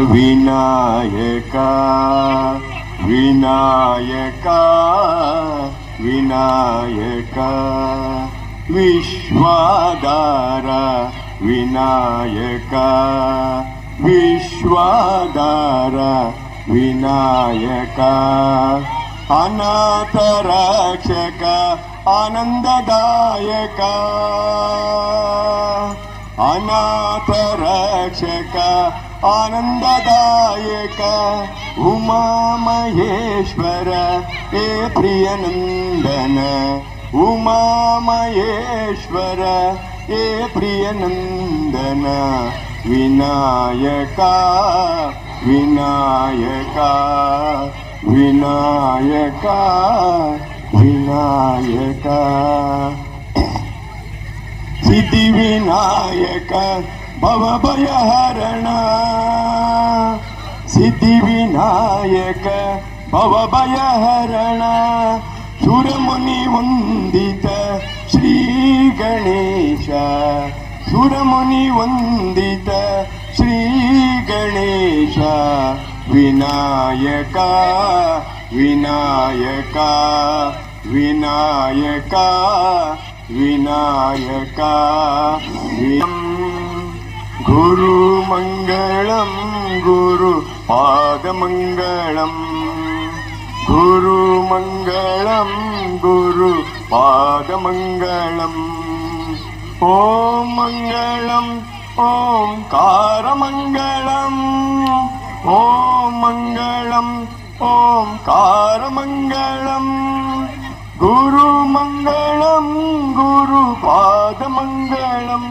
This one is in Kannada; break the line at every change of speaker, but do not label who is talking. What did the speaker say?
ವಿನಾಯಕ ವಿನಾಯಕ ವಿನಾಯಕ ವಿಶ್ವಾಧಾರ ವಿನಾಯಕ ವಿಶ್ವಾಧಾರ ವಿನಾಯಕ ಅನಾಥ ರಕ್ಷಕ ಆನಂದದಾಯಕ ಅನಾಥ ರಕ್ಷಕ ಆನಂದದಾಯಕ ಉಮಾ ಮಹೇಶ್ವರ ಏ ಪ್ರಿಯನಂದನ ಉಮಾ ಮಹೇಶ್ವರ ಏ ಪ್ರಿಯನಂದನ ವಿನಾಯಕ ವಿನಾಯಕ ವಿನಾಯಕ ವಿನಾಯಕ ಸಿದ್ಧಿ ವಿನಾಯಕ ಭವಭಯಹರಣ ಸಿದ್ಧಿ ವಿನಾಯಕ ಭವಭಯಹರಣ ಸುರಮುನಿ ವಂದಿತ ಶ್ರೀ ಗಣೇಶ ಸುರಮುನಿ ವಂದಿತ ಶ್ರೀ ಗಣೇಶ ವಿನಾಯಕ ವಿನಾಯಕ ವಿನಾಯಕ ವಿನಾಯಕ ಗುರು ಮಂಗಳಂ ಗುರು ಪಾದಮಂಗಳಂ ಗುರು ಮಂಗಳಂ ಗುರು ಪಾದಮಂಗಳಂ ಓಂ ಮಂಗಳಂ ಓಂಕಾರಮಂಗಳಂ ಓಂ ಮಂಗಳಂ ಓಂಕಾರಮಂಗಳಂ ಗುರು ಮಂಗಳಂ ಗುರು ಪಾದಮಂಗಳಂ